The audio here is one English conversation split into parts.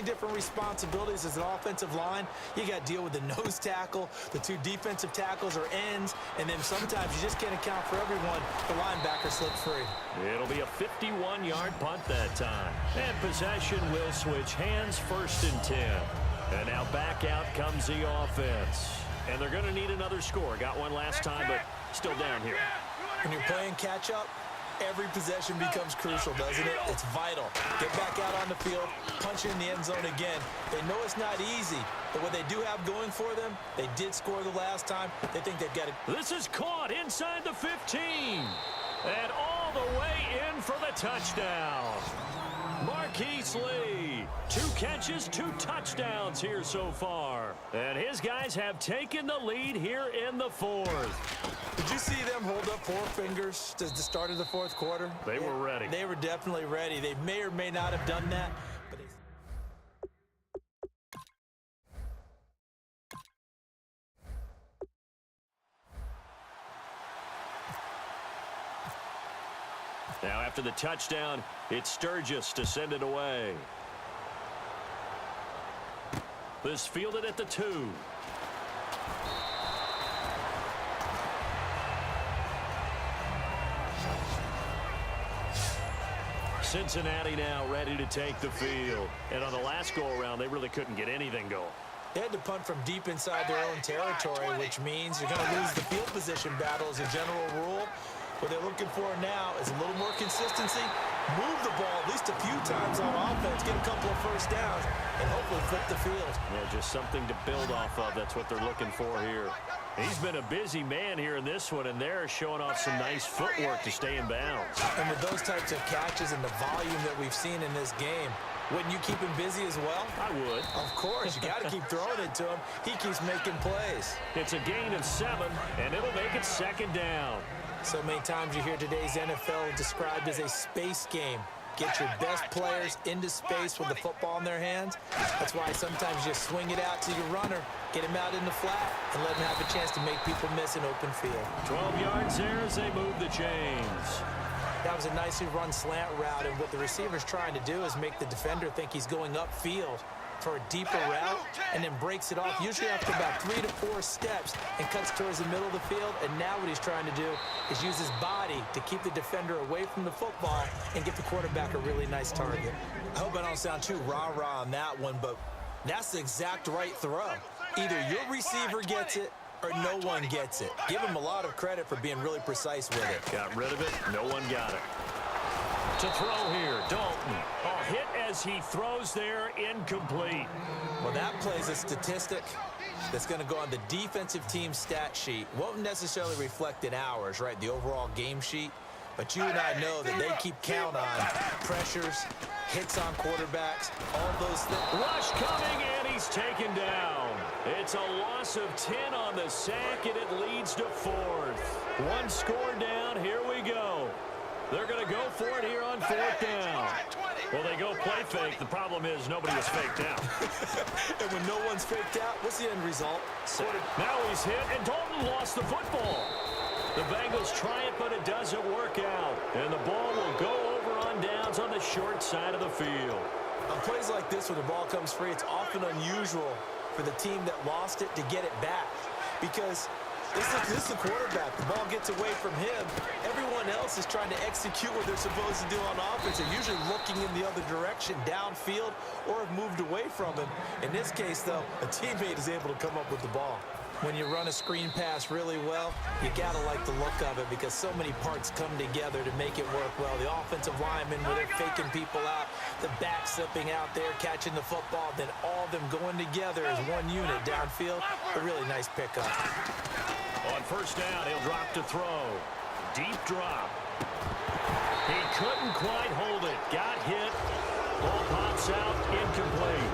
different responsibilities as an offensive line. You got to deal with the nose tackle, the 2 defensive tackles or ends, and then sometimes you just can't account for everyone. The linebacker slips free. It'll be a 51-yard punt that time. And possession will switch hands, 1st and 10. And now back out comes the offense. And they're going to need another score. Got one last time, but still down here. When you're playing catch-up, every possession becomes crucial, doesn't it? It's vital. Get back out on the field, punch in the end zone again. They know it's not easy, but what they do have going for them, they did score the last time. They think they've got it. This is caught inside the 15. And all the way in for the touchdown. Marquise Lee, 2 catches, 2 touchdowns here so far. And his guys have taken the lead here in the 4th. Did you see them hold up 4 fingers to the start of the 4th quarter? They were ready. They were definitely ready. They may or may not have done that. But now after the touchdown, it's Sturgis to send it away. This fielded at the 2. Cincinnati now ready to take the field. And on the last go-around, they really couldn't get anything going. they had to punt from deep inside their own territory, which means you're going to lose the field position battle as a general rule. What they're looking for now is a little more consistency, move the ball at least a few times on offense, get a couple of first downs, and hopefully flip the field. Yeah, just something to build off of. That's what they're looking for here. He's been a busy man here in this one, and they're showing off some nice footwork to stay in bounds. And with those types of catches and the volume that we've seen in this game, wouldn't you keep him busy as well? I would. Of course. You got to keep throwing it to him. He keeps making plays. It's a gain of 7, and it'll make it second down. So many times you hear today's NFL described as a space game. Get your best players into space with the football in their hands. That's why sometimes you swing it out to your runner, get him out in the flat, and let him have a chance to make people miss an open field. 12 yards there as they move the chains. That was a nicely run slant route, and what the receiver's trying to do is make the defender think he's going upfield for a deeper route, and then breaks it off, usually after about 3 to 4 steps, and cuts towards the middle of the field. And now what he's trying to do is use his body to keep the defender away from the football and get the quarterback a really nice target. I hope I don't sound too rah-rah on that one, but that's the exact right throw. Either your receiver gets it or no one gets it. Give him a lot of credit for being really precise with it. Got rid of it. No one got it. To throw here, Dalton. A hit as he throws there, incomplete. Well, that plays a statistic that's going to go on the defensive team stat sheet. Won't necessarily reflect in ours, right, the overall game sheet. But you and I know that they keep count on pressures, hits on quarterbacks, all those things. Rush coming, and he's taken down. It's a loss of 10 on the sack, and it leads to 4th. One score down. Here we go. They're going to go for it here on 4th down. Well, they go play fake. The problem is nobody was faked out. And when no one's faked out, what's the end result? Now he's hit, and Dalton lost the football. The Bengals try it, but it doesn't work out. And the ball will go over on downs on the short side of the field. On plays like this, when the ball comes free, it's often unusual for the team that lost it to get it back. Because this is the quarterback. The ball gets away from him. Everyone else is trying to execute what they're supposed to do on offense. They're usually looking in the other direction, downfield, or have moved away from him. In this case, though, a teammate is able to come up with the ball. When you run a screen pass really well, you got to like the look of it because so many parts come together to make it work well. The offensive linemen, where they're faking people out, the back slipping out there, catching the football, then all of them going together as one unit downfield. A really nice pickup. On 1st down, he'll drop to throw. Deep drop. He couldn't quite hold it. Got hit. Ball pops out. Incomplete.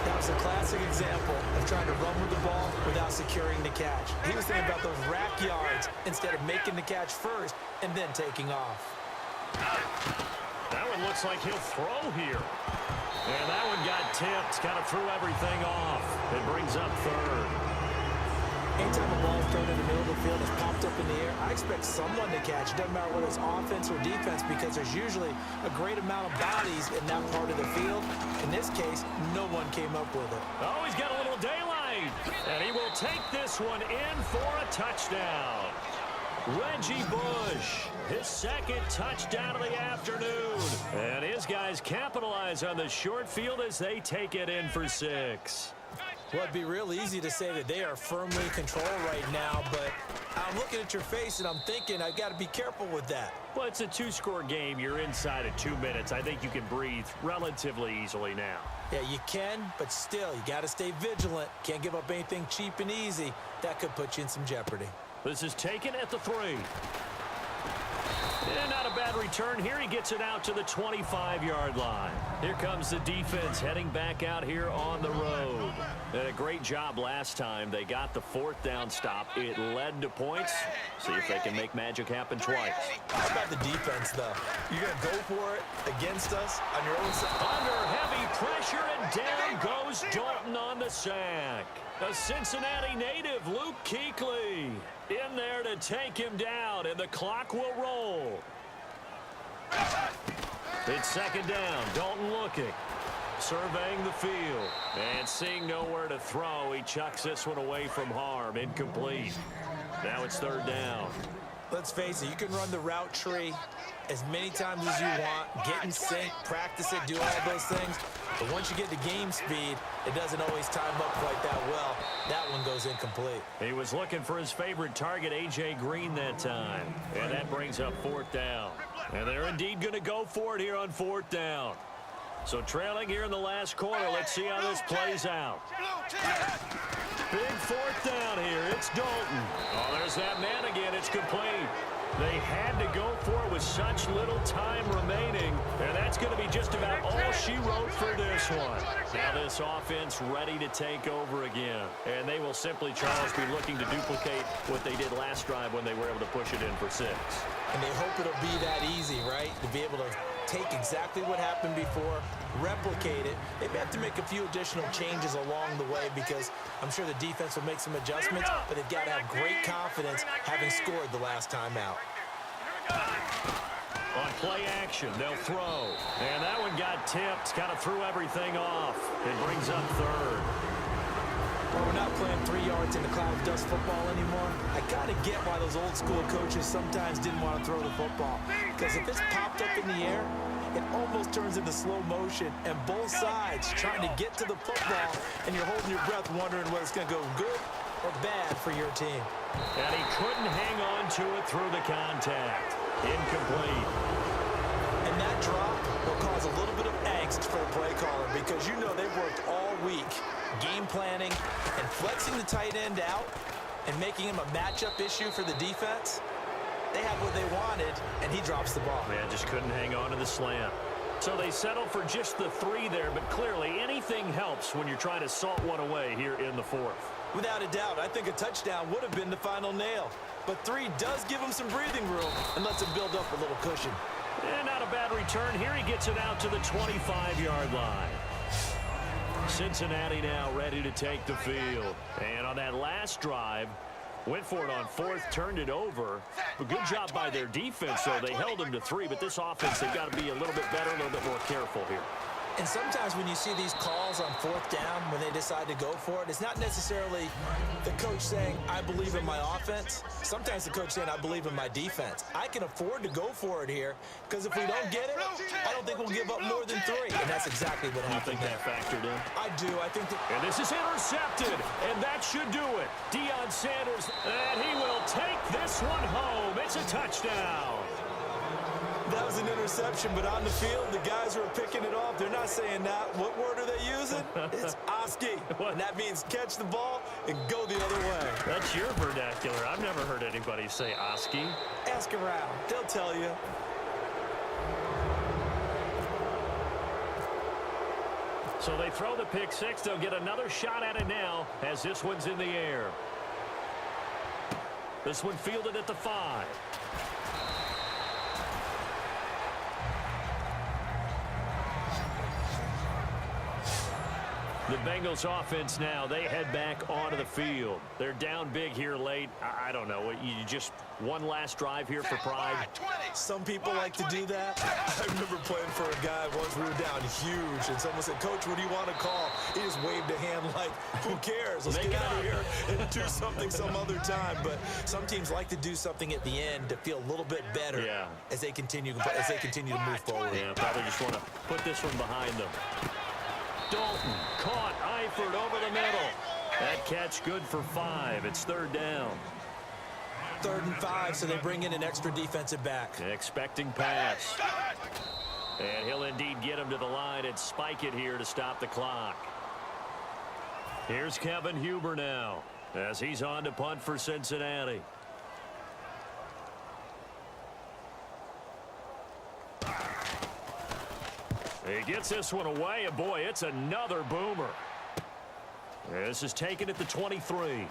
That was a classic example of trying to run with the ball without securing the catch. He was thinking about those rack yards instead of making the catch first and then taking off. That one looks like he'll throw here. And that one got tipped. Kind of threw everything off. It brings up 3rd. Anytime a ball is thrown in the middle of the field that's popped up in the air, I expect someone to catch it. Doesn't matter whether it's offense or defense, because there's usually a great amount of bodies in that part of the field. In this case, no one came up with it. Oh, he's got a little daylight. And he will take this one in for a touchdown. Reggie Bush, his second touchdown of the afternoon. And his guys capitalize on the short field as they take it in for 6. Well, it'd be real easy to say that they are firmly in control right now, but I'm looking at your face and I'm thinking I've got to be careful with that. Well, it's a 2-score game. You're inside of 2 minutes. I think you can breathe relatively easily now. Yeah, you can, but still, you got to stay vigilant. Can't give up anything cheap and easy. That could put you in some jeopardy. This is taken at the 3. And not a bad return here. He gets it out to the 25-yard line. Here comes the defense heading back out here on the road. And a great job last time. They got the 4th down stop. It led to points. See if they can make magic happen twice. How about the defense, though? You're going to go for it against us on your own side. Under heavy pressure, and down goes Dalton on the sack. A Cincinnati native, Luke Kuechly, in there to take him down, and the clock will roll. It's 2nd down. Dalton looking, surveying the field, and seeing nowhere to throw. He chucks this one away from harm. Incomplete. Now it's 3rd down. Let's face it, you can run the route tree as many times as you want, get in sync, practice it, do all those things. But once you get to game speed, it doesn't always time up quite that well. That one goes incomplete. He was looking for his favorite target, A.J. Green, that time. And that brings up 4th down. And they're indeed going to go for it here on 4th down. So trailing here in the last quarter, let's see how this plays out. Big 4th down here. It's Dalton. Oh, there's that man again. It's complete. They had to go for it with such little time remaining, and that's going to be just about all she wrote for this one. Now this offense ready to take over again, and they will simply, Charles, be looking to duplicate what they did last drive when they were able to push it in for 6. And they hope it'll be that easy, right? To be able to take exactly what happened before, replicate it. They may have to make a few additional changes along the way because I'm sure the defense will make some adjustments, but they've got to have great confidence having scored the last time out. On play action, they'll throw. And that one got tipped, kind of threw everything off. It brings up 3rd. Well, we're not playing 3 yards in the cloud of dust football anymore. I got to get why those old school coaches sometimes didn't want to throw the football. Because if it's popped up in the air, it almost turns into slow motion. And both sides trying to get to the football, and you're holding your breath wondering whether it's going to go good or bad for your team. And he couldn't hang on to it through the contact. Incomplete. And that drop will cause a little bit of angst for the play caller because you know they've worked all week game planning and flexing the tight end out and making him a matchup issue for the defense. They had what they wanted, and he drops the ball. Man, just couldn't hang on to the slant. So they settled for just the 3 there, but clearly anything helps when you're trying to salt one away here in the 4th. Without a doubt, I think a touchdown would have been the final nail. But 3 does give him some breathing room and lets him build up a little cushion. And not a bad return here. He gets it out to the 25-yard line. Cincinnati now ready to take the field. And on that last drive, went for it on 4th, turned it over. A good job by their defense, though. They held them to 3, but this offense, they've got to be a little bit better, a little bit more careful here. And sometimes when you see these calls on 4th down, when they decide to go for it, it's not necessarily the coach saying, I believe in my offense. Sometimes the coach saying, I believe in my defense. I can afford to go for it here because if we don't get it, I don't think we'll give up more than 3. And that's exactly what happened. You think that factored in? I do. I think that. And this is intercepted, and that should do it. Deion Sanders, and he will take this one home. It's a touchdown. That was an interception, but on the field, the guys who are picking it off, they're not saying that. What word are they using? It's Oski. And that means catch the ball and go the other way. That's your vernacular. I've never heard anybody say Oski. Ask around. They'll tell you. So they throw the pick 6. They'll get another shot at it now as this one's in the air. This one fielded at the 5. The Bengals offense now, they head back onto the field. They're down big here late. I don't know. You just one last drive here for pride. Some people like to do that. I remember playing for a guy once. We were down huge, and someone said, "Coach, what do you want to call?" He just waved a hand like, "Who cares? Let's get out of here and do something some other time." But some teams like to do something at the end to feel a little bit better as they continue to move forward. Yeah, probably just want to put this one behind them. Dalton caught Eifert over the middle. That catch good for 5. It's 3rd down. 3rd and 5, so they bring in an extra defensive back. Expecting pass. And he'll indeed get him to the line and spike it here to stop the clock. Here's Kevin Huber now as he's on to punt for Cincinnati. He gets this one away, and boy, it's another boomer. This is taken at the 23.